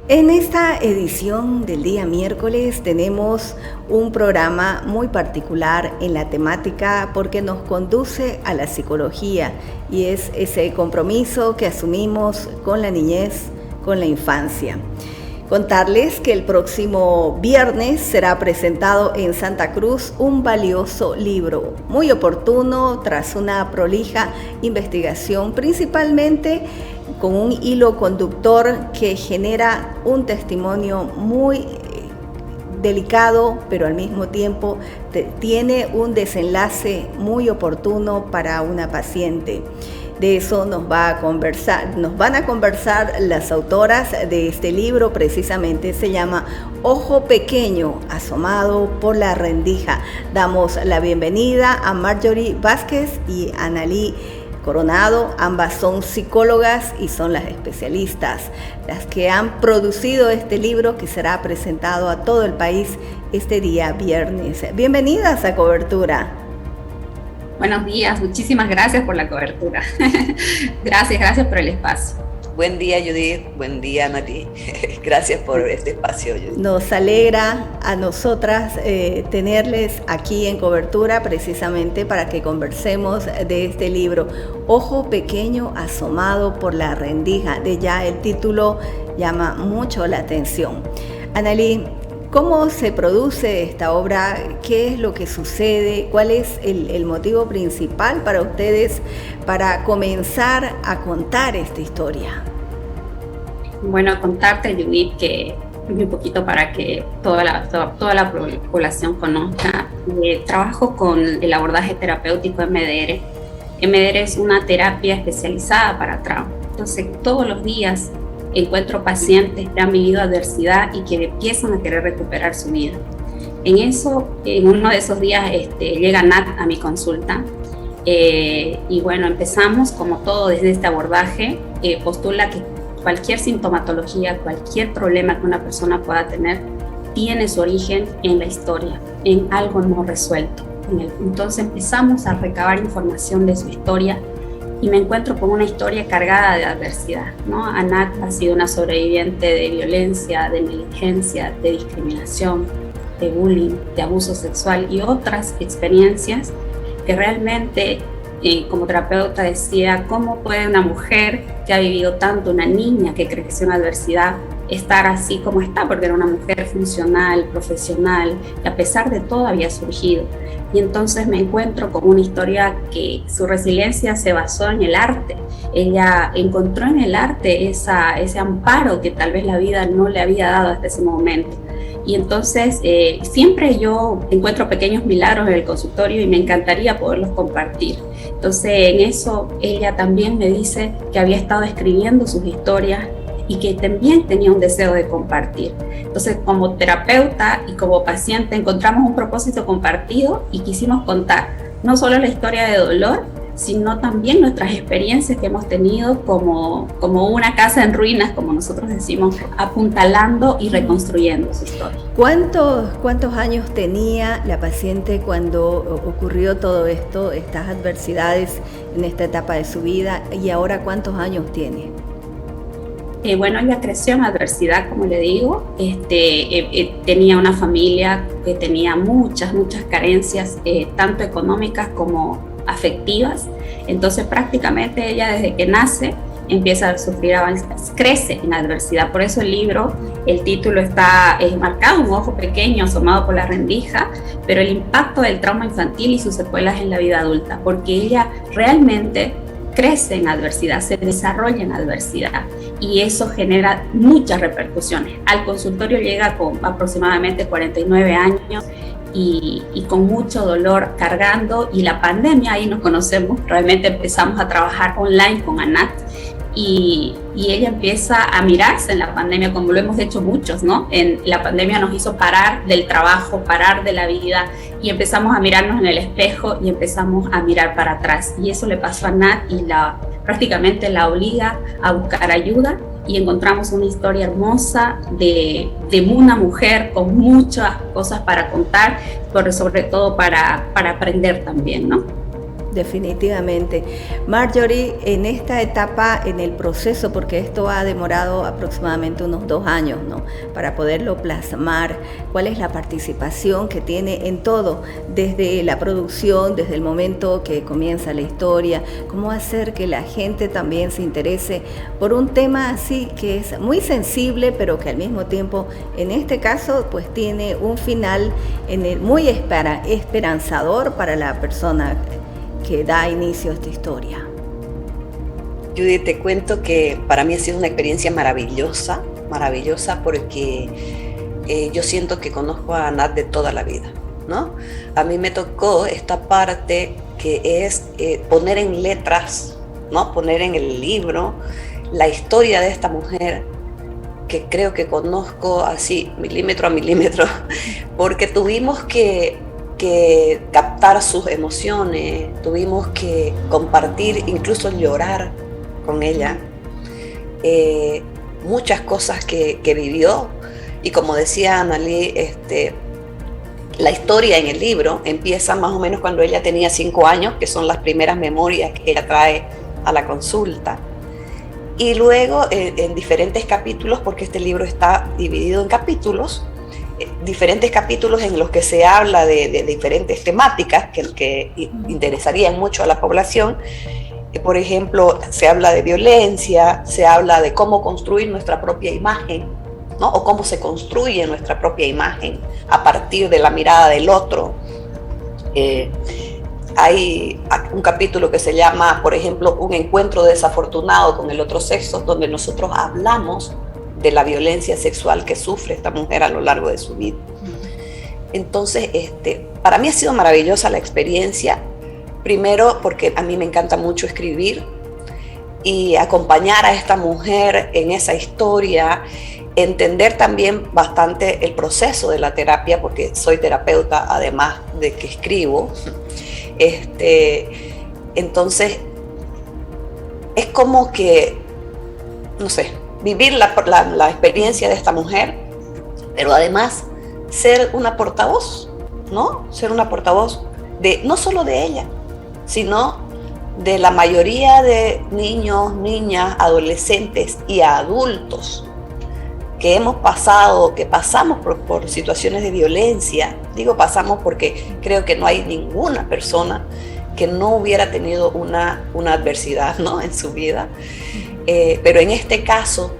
En esta edición del día miércoles tenemos un programa muy particular en la temática porque nos conduce a la psicología y es ese compromiso que asumimos con la niñez, con la infancia. Contarles que el próximo viernes será presentado en Santa Cruz un valioso libro, muy oportuno tras una prolija investigación, principalmente con un hilo conductor que genera un testimonio muy delicado, pero al mismo tiempo tiene un desenlace muy oportuno para una paciente. De eso nos van a conversar las autoras de este libro. Precisamente se llama Ojo Pequeño asomado por la rendija. Damos la bienvenida a Marjorie Vázquez y Analí Coronado. Ambas son psicólogas y son las especialistas, las que han producido este libro que será presentado a todo el país este día viernes. Bienvenidas a Cobertura. Buenos días, muchísimas gracias por la cobertura. Gracias por el espacio. Buen día, Judith. Buen día, Nati. Gracias por este espacio, Judith. Nos alegra a nosotras tenerles aquí en Cobertura precisamente para que conversemos de este libro, Ojo Pequeño asomado por la rendija. De ya el título llama mucho la atención. Analí, ¿cómo se produce esta obra? ¿Qué es lo que sucede? ¿Cuál es el motivo principal para ustedes para comenzar a contar esta historia? Bueno, contarte, Judith, que un poquito para que toda la población conozca. Trabajo con el abordaje terapéutico MDR. MDR es una terapia especializada para trauma. Entonces, todos los días encuentro pacientes que han vivido adversidad y que empiezan a querer recuperar su vida. En uno de esos días llega Nat a mi consulta y bueno, empezamos como todo desde este abordaje. Postula que cualquier sintomatología, cualquier problema que una persona pueda tener, tiene su origen en la historia, en algo no resuelto. Entonces empezamos a recabar información de su historia y me encuentro con una historia cargada de adversidad, ¿no? Anat ha sido una sobreviviente de violencia, de negligencia, de discriminación, de bullying, de abuso sexual y otras experiencias que realmente, como terapeuta decía, ¿cómo puede una mujer que ha vivido tanto, una niña que creció en adversidad, estar así como está? Porque era una mujer funcional, profesional, y a pesar de todo había surgido. Y entonces me encuentro con una historia que su resiliencia se basó en el arte. Ella encontró en el arte ese amparo que tal vez la vida no le había dado hasta ese momento. Y entonces siempre yo encuentro pequeños milagros en el consultorio y me encantaría poderlos compartir. Entonces en eso ella también me dice que había estado escribiendo sus historias y que también tenía un deseo de compartir. Entonces, como terapeuta y como paciente encontramos un propósito compartido y quisimos contar no solo la historia de dolor, sino también nuestras experiencias que hemos tenido como una casa en ruinas, como nosotros decimos, apuntalando y reconstruyendo su historia. ¿Cuántos años tenía la paciente cuando ocurrió todo esto, estas adversidades en esta etapa de su vida, y ahora cuántos años tiene? Bueno, ella creció en adversidad, como le digo. Tenía una familia que tenía muchas carencias, tanto económicas como afectivas. Entonces, prácticamente ella desde que nace empieza a sufrir avances, crece en adversidad. Por eso el libro, el título está marcado, Un ojo pequeño asomado por la rendija, pero el impacto del trauma infantil y sus secuelas en la vida adulta, porque ella realmente crece en adversidad, se desarrolla en adversidad y eso genera muchas repercusiones. Al consultorio llega con aproximadamente 49 años y con mucho dolor cargando, y la pandemia, ahí nos conocemos, realmente empezamos a trabajar online con Anat y ella empieza a mirarse en la pandemia, como lo hemos hecho muchos, ¿no? La pandemia nos hizo parar del trabajo, parar de la vida, y empezamos a mirarnos en el espejo y empezamos a mirar para atrás. Y eso le pasó a Nat y prácticamente la obliga a buscar ayuda, y encontramos una historia hermosa de una mujer con muchas cosas para contar, pero sobre todo para aprender también, ¿no? Definitivamente. Marjorie, en esta etapa, en el proceso, porque esto ha demorado aproximadamente unos 2 años, ¿no?, para poderlo plasmar, ¿cuál es la participación que tiene en todo, desde la producción, desde el momento que comienza la historia? ¿Cómo hacer que la gente también se interese por un tema así que es muy sensible, pero que al mismo tiempo, en este caso, pues tiene un final muy esperanzador para la persona que da inicio a esta historia? Judy, te cuento que para mí ha sido una experiencia maravillosa porque yo siento que conozco a Anat de toda la vida, ¿no? A mí me tocó esta parte que es poner en letras, ¿no?, poner en el libro la historia de esta mujer, que creo que conozco así milímetro a milímetro, porque tuvimos que captar sus emociones, tuvimos que compartir, incluso llorar con ella, muchas cosas que vivió. Y como decía Analí, la historia en el libro empieza más o menos cuando ella tenía 5 años, que son las primeras memorias que ella trae a la consulta. Y luego en diferentes capítulos, porque este libro está dividido en capítulos, diferentes capítulos en los que se habla de diferentes temáticas que interesarían mucho a la población. Por ejemplo, se habla de violencia, se habla de cómo construir nuestra propia imagen, ¿no?, o cómo se construye nuestra propia imagen a partir de la mirada del otro. Hay un capítulo que se llama, por ejemplo, un encuentro desafortunado con el otro sexo, donde nosotros hablamos de la violencia sexual que sufre esta mujer a lo largo de su vida. Entonces, para mí ha sido maravillosa la experiencia, primero porque a mí me encanta mucho escribir y acompañar a esta mujer en esa historia, entender también bastante el proceso de la terapia, porque soy terapeuta además de que escribo. Entonces, es como que, no sé, vivir la experiencia de esta mujer, pero además ser una portavoz, ¿no? Ser una portavoz no solo de ella, sino de la mayoría de niños, niñas, adolescentes y adultos que hemos pasado, que pasamos por situaciones de violencia. Digo pasamos porque creo que no hay ninguna persona que no hubiera tenido una adversidad, ¿no?, en su vida. Pero en este caso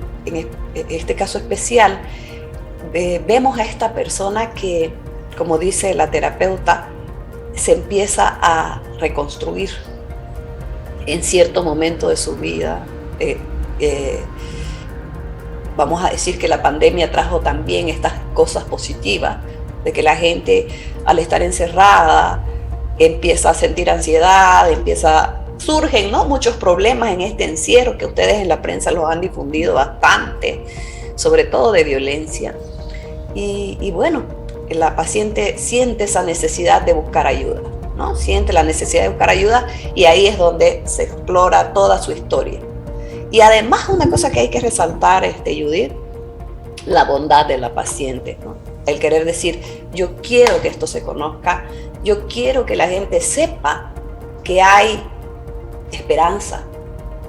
especial, vemos a esta persona que, como dice la terapeuta, se empieza a reconstruir en cierto momento de su vida. Vamos a decir que la pandemia trajo también estas cosas positivas, de que la gente, al estar encerrada, empieza a sentir ansiedad, surgen, ¿no?, muchos problemas en este encierro, que ustedes en la prensa los han difundido bastante, sobre todo de violencia. Y bueno, la paciente siente esa necesidad de buscar ayuda, ¿no? Siente la necesidad de buscar ayuda, y ahí es donde se explora toda su historia. Y además, una cosa que hay que resaltar, Judith, la bondad de la paciente, ¿no? El querer decir, yo quiero que esto se conozca, yo quiero que la gente sepa que hay esperanza,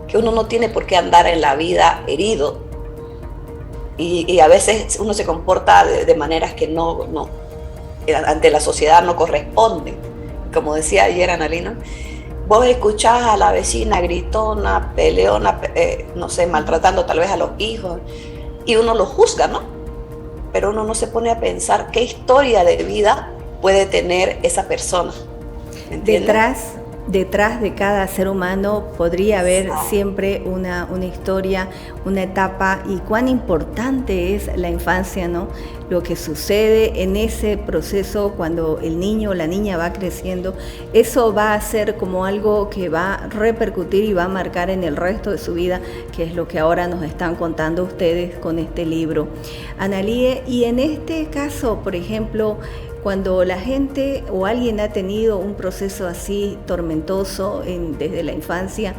que uno no tiene por qué andar en la vida herido, y a veces uno se comporta de maneras que no ante la sociedad no corresponden. Como decía ayer Analina, vos escuchás a la vecina gritona, peleona, no sé, maltratando tal vez a los hijos, y uno lo juzga, ¿no? Pero uno no se pone a pensar qué historia de vida puede tener esa persona. Detrás de cada ser humano podría haber siempre una historia, una etapa, y cuán importante es la infancia, ¿no? Lo que sucede en ese proceso cuando el niño o la niña va creciendo, eso va a ser como algo que va a repercutir y va a marcar en el resto de su vida, que es lo que ahora nos están contando ustedes con este libro. Analí, y en este caso, por ejemplo, cuando la gente o alguien ha tenido un proceso así tormentoso desde la infancia,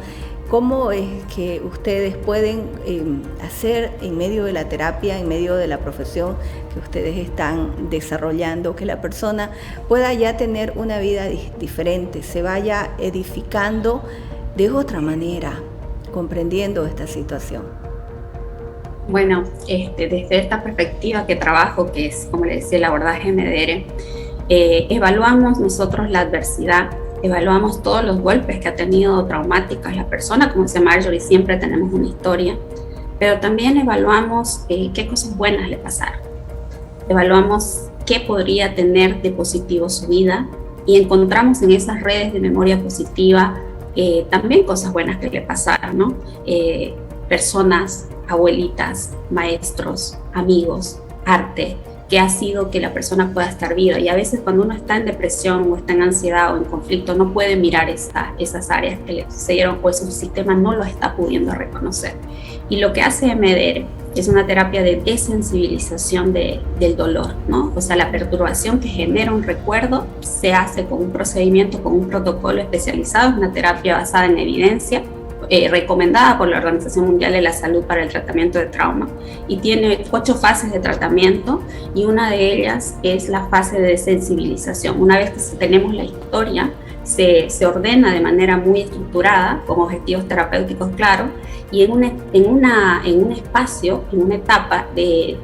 ¿Cómo es que ustedes pueden hacer en medio de la terapia, en medio de la profesión que ustedes están desarrollando, que la persona pueda ya tener una vida diferente, se vaya edificando de otra manera, comprendiendo esta situación? Bueno, desde esta perspectiva que trabajo, que es, como le decía, el abordaje MDR, evaluamos nosotros la adversidad, evaluamos todos los golpes que ha tenido traumáticos la persona. Como dice Marjorie, siempre tenemos una historia, pero también evaluamos qué cosas buenas le pasaron. Evaluamos qué podría tener de positivo su vida y encontramos en esas redes de memoria positiva también cosas buenas que le pasaron, ¿no? Personas, abuelitas, maestros, amigos, arte, que ha sido que la persona pueda estar viva. Y a veces cuando uno está en depresión o está en ansiedad o en conflicto, no puede mirar esas áreas que le sucedieron, o su sistema no lo está pudiendo reconocer. Y lo que hace MDR es una terapia de desensibilización del dolor, ¿no? O sea, la perturbación que genera un recuerdo se hace con un procedimiento, con un protocolo especializado, es una terapia basada en evidencia, recomendada por la Organización Mundial de la Salud para el tratamiento de trauma, y tiene 8 fases de tratamiento, y una de ellas es la fase de desensibilización. Una vez que tenemos la historia, se ordena de manera muy estructurada, con objetivos terapéuticos claros, y en un espacio, en una etapa de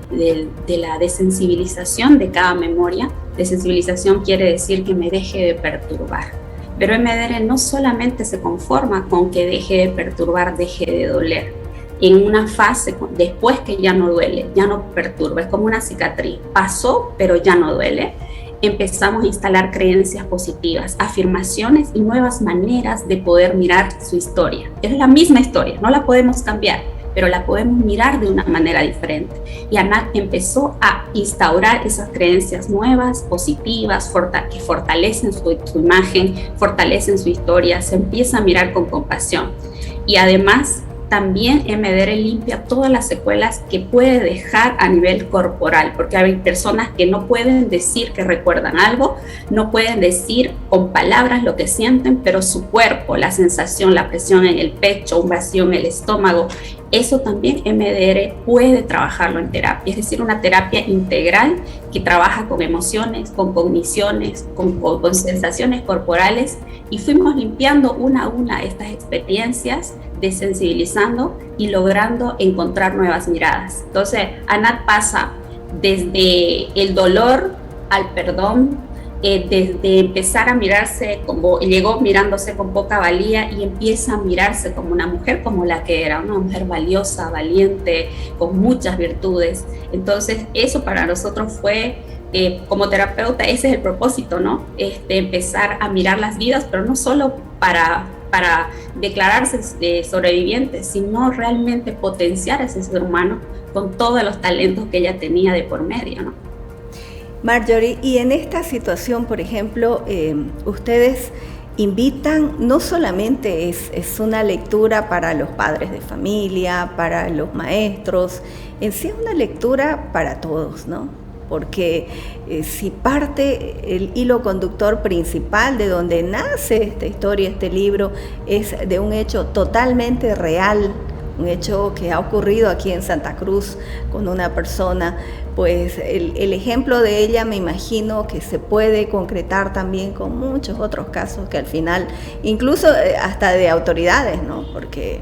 la desensibilización de cada memoria. Desensibilización quiere decir que me deje de perturbar. Pero MDR no solamente se conforma con que deje de perturbar, deje de doler. En una fase, después que ya no duele, ya no perturba, es como una cicatriz. Pasó, pero ya no duele. Empezamos a instalar creencias positivas, afirmaciones y nuevas maneras de poder mirar su historia. Es la misma historia, no la podemos cambiar, pero la podemos mirar de una manera diferente. Y Anat empezó a instaurar esas creencias nuevas, positivas, que fortalecen su imagen, fortalecen su historia, se empieza a mirar con compasión. Y además, también MDR limpia todas las secuelas que puede dejar a nivel corporal, porque hay personas que no pueden decir que recuerdan algo, no pueden decir con palabras lo que sienten, pero su cuerpo, la sensación, la presión en el pecho, un vacío en el estómago, eso también MDR puede trabajarlo en terapia. Es decir, una terapia integral que trabaja con emociones, con cogniciones, con sensaciones corporales, y fuimos limpiando una a una estas experiencias, desensibilizando y logrando encontrar nuevas miradas. Entonces, Anat pasa desde el dolor al perdón, desde empezar a mirarse como, llegó mirándose con poca valía y empieza a mirarse como una mujer como la que era, una mujer valiosa, valiente, con muchas virtudes. Entonces, eso para nosotros fue, como terapeuta, ese es el propósito, ¿no? Empezar a mirar las vidas, pero no solo para declararse sobreviviente, sino realmente potenciar a ese ser humano con todos los talentos que ella tenía de por medio, ¿no? Marjorie, y en esta situación, por ejemplo, ustedes invitan, no solamente es una lectura para los padres de familia, para los maestros, en sí es una lectura para todos, ¿no? Porque si parte el hilo conductor principal de donde nace esta historia, este libro, es de un hecho totalmente real, un hecho que ha ocurrido aquí en Santa Cruz con una persona, pues el ejemplo de ella me imagino que se puede concretar también con muchos otros casos que al final, incluso hasta de autoridades, ¿no? Porque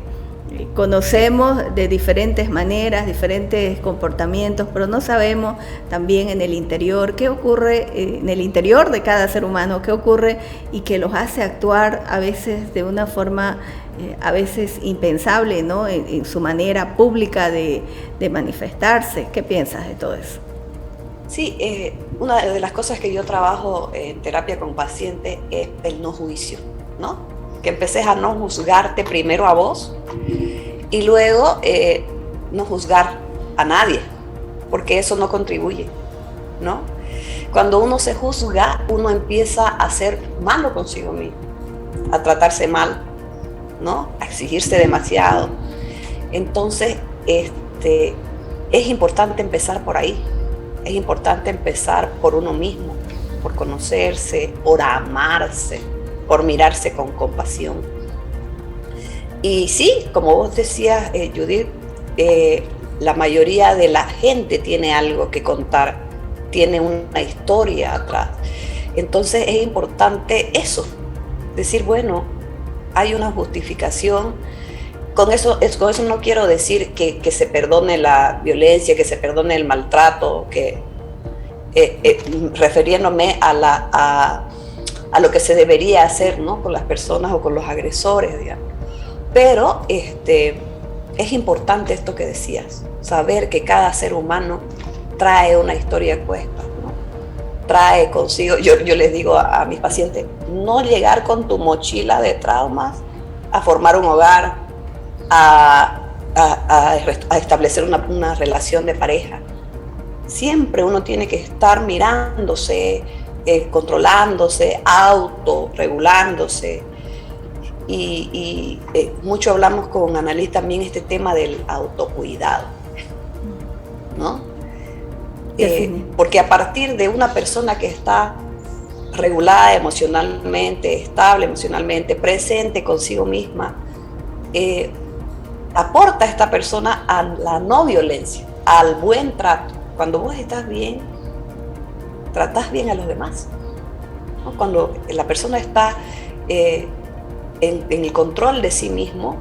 conocemos de diferentes maneras, diferentes comportamientos, pero no sabemos también en el interior qué ocurre, en el interior de cada ser humano, qué ocurre y que los hace actuar a veces de una forma a veces impensable, ¿no? En su manera pública de manifestarse. ¿Qué piensas de todo eso? Sí, una de las cosas que yo trabajo en terapia con pacientes es el no juicio, ¿no? Que empeces a no juzgarte primero a vos y luego no juzgar a nadie, porque eso no contribuye, ¿no? Cuando uno se juzga, uno empieza a ser malo consigo mismo, a tratarse mal, ¿no? A exigirse demasiado. Entonces, es importante empezar por ahí. Es importante empezar por uno mismo, por conocerse, por amarse, por mirarse con compasión. Y sí, como vos decías, Judith, la mayoría de la gente tiene algo que contar, tiene una historia atrás. Entonces es importante eso, decir, bueno, hay una justificación. Con eso no quiero decir que se perdone la violencia, que se perdone el maltrato, refiriéndome a lo que se debería hacer, ¿no?, con las personas o con los agresores, digamos. Pero es importante esto que decías, saber que cada ser humano trae una historia cuesta, ¿no? Trae consigo, yo les digo a mis pacientes, no llegar con tu mochila de traumas a formar un hogar, a establecer una relación de pareja. Siempre uno tiene que estar mirándose, controlándose, autorregulándose. Y mucho hablamos con Annalise también este tema del autocuidado, ¿no? Porque a partir de una persona que está regulada emocionalmente, estable emocionalmente, presente consigo misma, aporta a esta persona a la no violencia, al buen trato. Cuando vos estás bien, tratás bien a los demás, ¿no? Cuando la persona está en el control de sí mismo,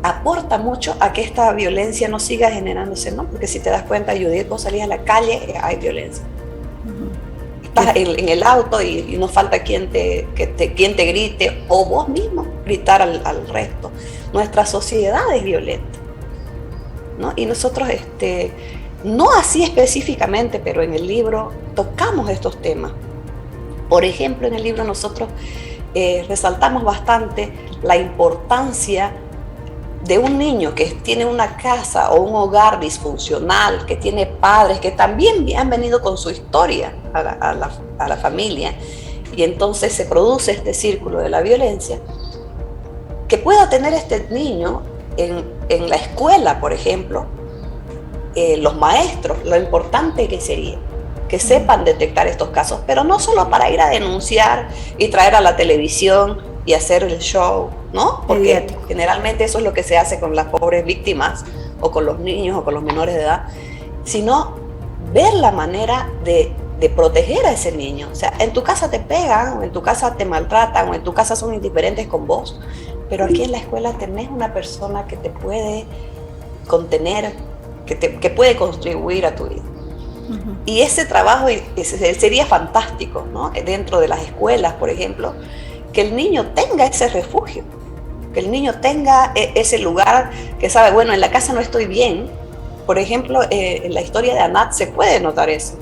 aporta mucho a que esta violencia no siga generándose, ¿no? Porque si te das cuenta, Judith, vos salís a la calle, hay violencia. Estás en el auto y no falta quien te grite, o vos mismo gritar al resto. Nuestra sociedad es violenta, ¿no? Y nosotros, no así específicamente, pero en el libro tocamos estos temas. Por ejemplo, en el libro nosotros resaltamos bastante la importancia de un niño que tiene una casa o un hogar disfuncional, que tiene padres que también han venido con su historia a la familia, y entonces se produce este círculo de la violencia, que pueda tener este niño en la escuela, por ejemplo, los maestros, lo importante que sería que sepan detectar estos casos, pero no solo para ir a denunciar y traer a la televisión y hacer el show, ¿no? Porque generalmente eso es lo que se hace con las pobres víctimas, o con los niños, o con los menores de edad, sino ver la manera de proteger a ese niño. O sea, en tu casa te pegan, o en tu casa te maltratan, o en tu casa son indiferentes con vos, pero aquí en la escuela tenés una persona que te puede contener, que puede contribuir a tu vida. Y ese trabajo sería fantástico, ¿no? Dentro de las escuelas, por ejemplo, que el niño tenga ese refugio, que el niño tenga ese lugar que sabe, bueno, en la casa no estoy bien. Por ejemplo, en la historia de Anat se puede notar eso.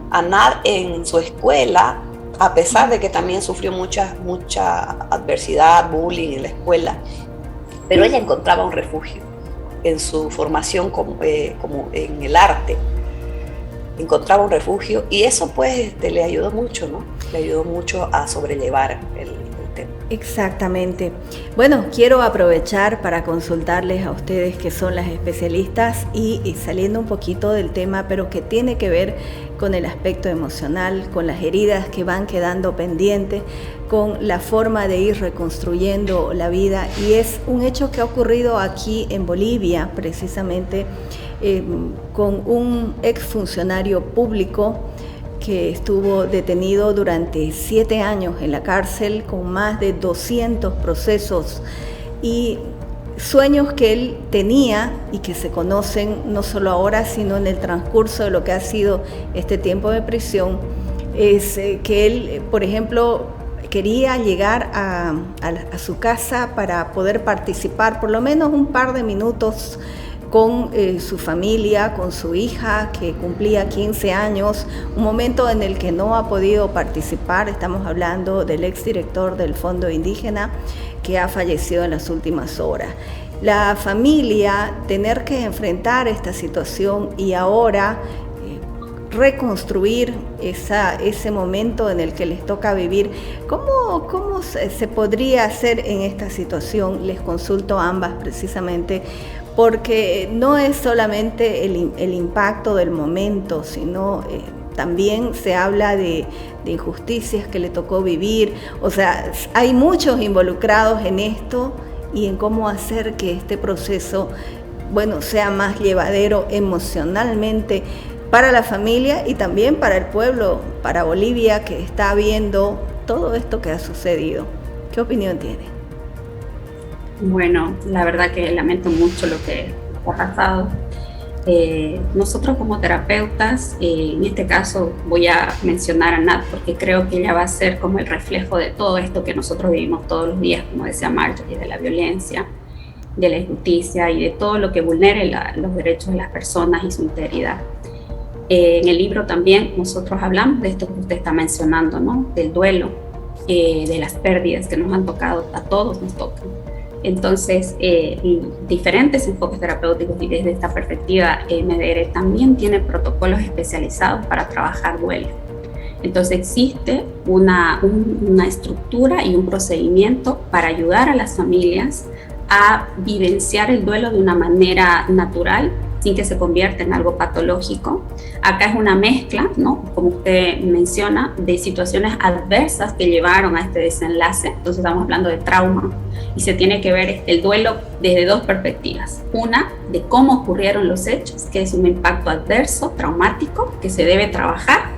Anat en su escuela, a pesar de que también sufrió mucha adversidad, bullying en la escuela, pero ella encontraba un refugio en su formación como en el arte. Encontraba un refugio, y eso pues le ayudó mucho, ¿no? Le ayudó mucho a sobrellevar el tema. Exactamente. Bueno, quiero aprovechar para consultarles a ustedes, que son las especialistas, y saliendo un poquito del tema, pero que tiene que ver con el aspecto emocional, con las heridas que van quedando pendientes, con la forma de ir reconstruyendo la vida. Y es un hecho que ha ocurrido aquí en Bolivia, precisamente, con un exfuncionario público que estuvo detenido durante 7 años en la cárcel, con más de 200 procesos y sueños que él tenía y que se conocen no solo ahora, sino en el transcurso de lo que ha sido este tiempo de prisión. Es que él, por ejemplo, quería llegar a su casa para poder participar por lo menos un par de minutos con su familia, con su hija que cumplía 15 años, un momento en el que no ha podido participar. Estamos hablando del exdirector del Fondo Indígena, que ha fallecido en las últimas horas. La familia, tener que enfrentar esta situación y ahora reconstruir ese momento en el que les toca vivir. ¿Cómo se podría hacer en esta situación? Les consulto a ambas precisamente, porque no es solamente el impacto del momento, sino también se habla de injusticias que le tocó vivir. O sea, hay muchos involucrados en esto, y en cómo hacer que este proceso, bueno, sea más llevadero emocionalmente para la familia y también para el pueblo, para Bolivia, que está viendo todo esto que ha sucedido. ¿Qué opinión tiene? Bueno, la verdad que lamento mucho lo que ha pasado. Nosotros como terapeutas, en este caso voy a mencionar a Nat porque creo que ella va a ser como el reflejo de todo esto que nosotros vivimos todos los días, como decía Marjorie, de la violencia, de la injusticia y de todo lo que vulnere los derechos de las personas y su integridad. En el libro también nosotros hablamos de esto que usted está mencionando, ¿no? Del duelo, de las pérdidas que nos han tocado, a todos nos tocan. Entonces, diferentes enfoques terapéuticos y desde esta perspectiva, MDR también tiene protocolos especializados para trabajar duelo. Entonces, existe una estructura y un procedimiento para ayudar a las familias a vivenciar el duelo de una manera natural, sin que se convierta en algo patológico. Acá es una mezcla, ¿no? Como usted menciona, de situaciones adversas que llevaron a este desenlace. Entonces estamos hablando de trauma y se tiene que ver el duelo desde dos perspectivas. Una, de cómo ocurrieron los hechos, que es un impacto adverso, traumático, que se debe trabajar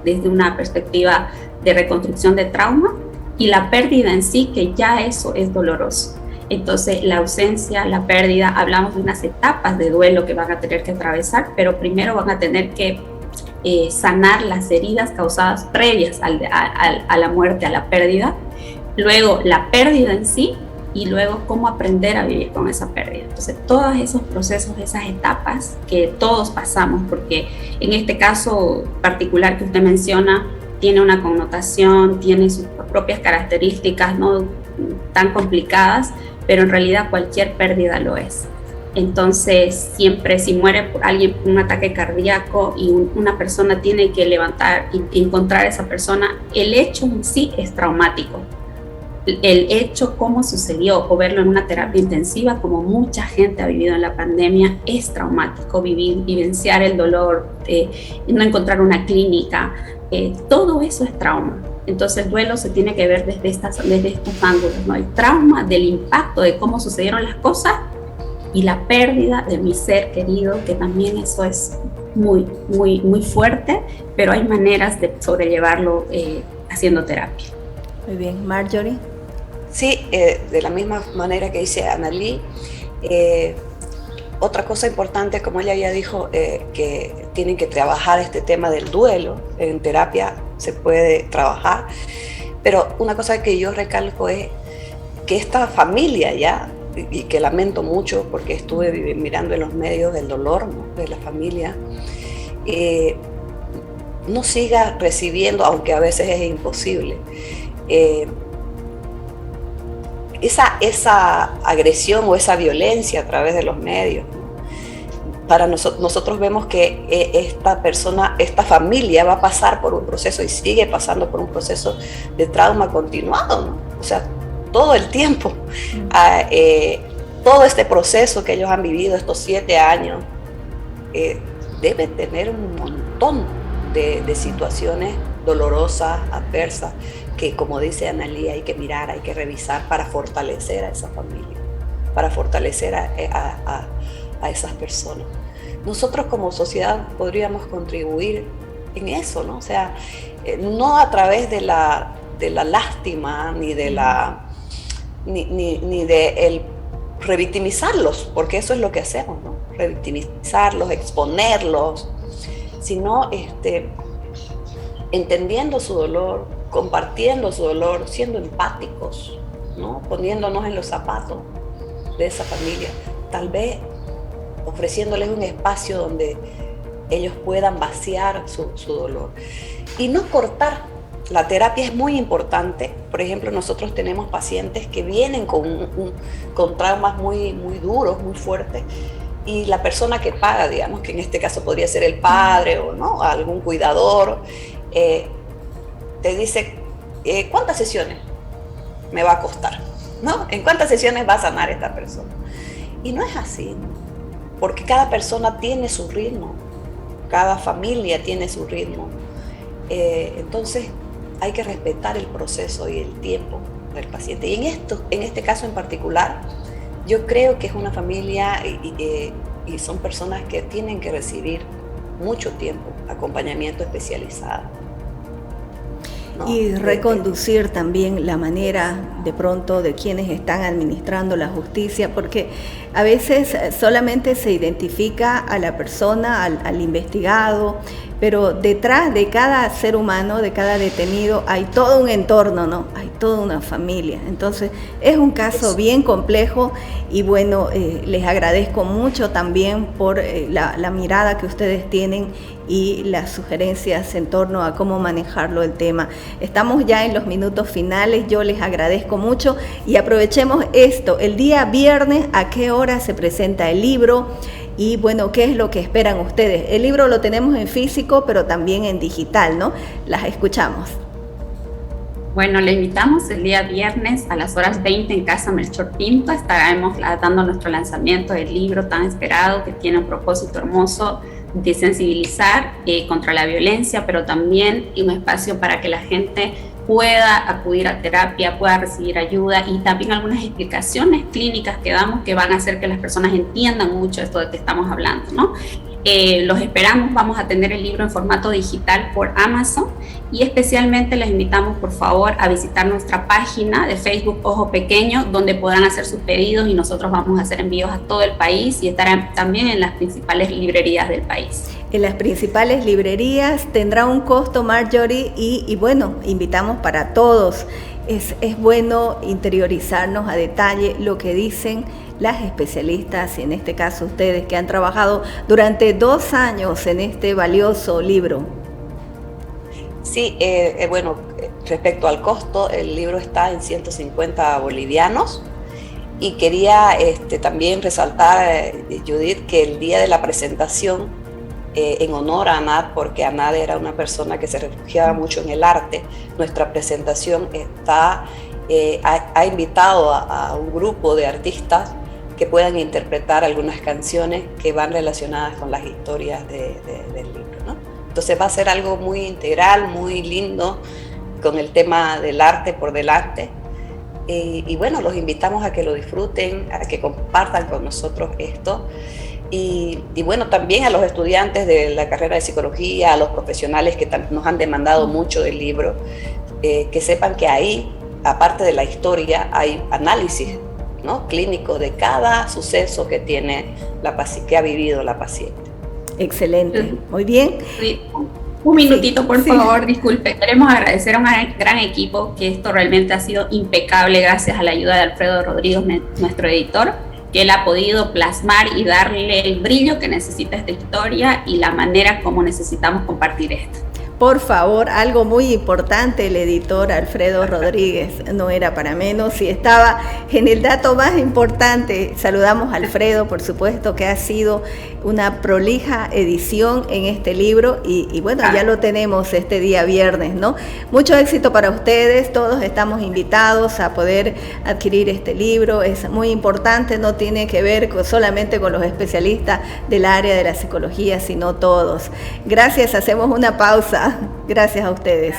desde una perspectiva de reconstrucción de trauma, y la pérdida en sí, que ya eso es doloroso. Entonces, la ausencia, la pérdida, hablamos de unas etapas de duelo que van a tener que atravesar, pero primero van a tener que sanar las heridas causadas previas a la muerte, a la pérdida, luego la pérdida en sí, y luego cómo aprender a vivir con esa pérdida. Entonces, todos esos procesos, esas etapas que todos pasamos, porque en este caso particular que usted menciona, tiene una connotación, tiene sus propias características, no tan complicadas, pero en realidad cualquier pérdida lo es. Entonces, siempre si muere por alguien por un ataque cardíaco y una persona tiene que levantar y encontrar a esa persona, el hecho en sí es traumático. El hecho, cómo sucedió, o verlo en una terapia intensiva, como mucha gente ha vivido en la pandemia, es traumático. Vivenciar el dolor, no encontrar una clínica, todo eso es trauma. Entonces el duelo se tiene que ver desde estos ángulos, ¿no? El trauma del impacto de cómo sucedieron las cosas y la pérdida de mi ser querido, que también eso es muy, muy, muy fuerte, pero hay maneras de sobrellevarlo haciendo terapia. Muy bien, Marjorie. Sí, de la misma manera que dice Analí, otra cosa importante, como ella ya dijo, que tienen que trabajar este tema del duelo. En terapia se puede trabajar, pero una cosa que yo recalco es que esta familia ya, y que lamento mucho porque estuve mirando en los medios del dolor, ¿no?, de la familia, no siga recibiendo, aunque a veces es imposible, esa agresión o esa violencia a través de los medios, ¿no? Para nosotros vemos que esta familia va a pasar por un proceso y sigue pasando por un proceso de trauma continuado, ¿no? O sea, todo el tiempo. Todo este proceso que ellos han vivido, estos 7 años, debe tener un montón de situaciones dolorosas, adversas, que, como dice Analí, hay que mirar, hay que revisar para fortalecer a esa familia, para fortalecer a esas personas. Nosotros como sociedad podríamos contribuir en eso, ¿no? O sea, no a través de la lástima ni de el revictimizarlos, porque eso es lo que hacemos, ¿no? Revictimizarlos, exponerlos, sino entendiendo su dolor, compartiendo su dolor, siendo empáticos, ¿no? Poniéndonos en los zapatos de esa familia, tal vez ofreciéndoles un espacio donde ellos puedan vaciar su dolor y no cortar. La terapia es muy importante. Por ejemplo, nosotros tenemos pacientes que vienen con traumas muy, muy duros, muy fuertes, y la persona que paga, digamos, que en este caso podría ser el padre o no, algún cuidador, te dice, ¿cuántas sesiones me va a costar? ¿No? ¿En cuántas sesiones va a sanar esta persona? Y no es así, ¿no? Porque cada persona tiene su ritmo, cada familia tiene su ritmo. Entonces hay que respetar el proceso y el tiempo del paciente. Y en este caso en particular, yo creo que es una familia y son personas que tienen que recibir mucho tiempo acompañamiento especializado, ¿no? Y reconducir también la manera de pronto de quienes están administrando la justicia, porque a veces solamente se identifica a la persona, al investigado, pero detrás de cada ser humano, de cada detenido, hay todo un entorno, ¿no? Hay toda una familia. Entonces, es un caso bien complejo y bueno, les agradezco mucho también por la mirada que ustedes tienen y las sugerencias en torno a cómo manejarlo el tema. Estamos ya en los minutos finales, yo les agradezco mucho y aprovechemos esto. El día viernes, ¿a qué hora se presenta el libro? Y bueno, ¿qué es lo que esperan ustedes? El libro lo tenemos en físico, pero también en digital, ¿no? Las escuchamos. Bueno, le invitamos el día viernes a las horas 20 en Casa Melchor Pinto. Estaremos dando nuestro lanzamiento del libro tan esperado que tiene un propósito hermoso de sensibilizar contra la violencia, pero también un espacio para que la gente pueda acudir a terapia, pueda recibir ayuda y también algunas explicaciones clínicas que damos que van a hacer que las personas entiendan mucho esto de que estamos hablando, ¿no? Los esperamos, vamos a tener el libro en formato digital por Amazon y especialmente les invitamos por favor a visitar nuestra página de Facebook Ojo Pequeño, donde podrán hacer sus pedidos y nosotros vamos a hacer envíos a todo el país y estarán también en las principales librerías del país. En las principales librerías tendrá un costo, Marjorie, y bueno, invitamos para todos. Es bueno interiorizarnos a detalle lo que dicen las especialistas, y en este caso ustedes que han trabajado durante 2 años en este valioso libro. Sí, bueno, respecto al costo, el libro está en 150 bolivianos y quería también resaltar, Judith, que el día de la presentación, en honor a Anad, porque Anad era una persona que se refugiaba mucho en el arte, nuestra presentación ha invitado a un grupo de artistas que puedan interpretar algunas canciones que van relacionadas con las historias del libro, ¿no? Entonces va a ser algo muy integral, muy lindo, con el tema del arte por delante. Y bueno, los invitamos a que lo disfruten, a que compartan con nosotros esto. Y bueno, también a los estudiantes de la carrera de psicología, a los profesionales que nos han demandado mucho del libro, que sepan que ahí, aparte de la historia, hay análisis, ¿no?, clínico de cada suceso que que ha vivido la paciente. Excelente, muy bien. Sí. Un minutito, por favor, disculpe. Queremos agradecer a un gran equipo, que esto realmente ha sido impecable gracias a la ayuda de Alfredo Rodríguez, nuestro editor, que él ha podido plasmar y darle el brillo que necesita esta historia y la manera como necesitamos compartir esto. Por favor, algo muy importante, el editor Alfredo Rodríguez, no era para menos y estaba en el dato más importante. Saludamos a Alfredo, por supuesto, que ha sido una prolija edición en este libro y bueno, ya lo tenemos este día viernes, ¿no? Mucho éxito para ustedes, todos estamos invitados a poder adquirir este libro, es muy importante, no tiene que ver solamente con los especialistas del área de la psicología, sino todos. Gracias, hacemos una pausa. Gracias a ustedes.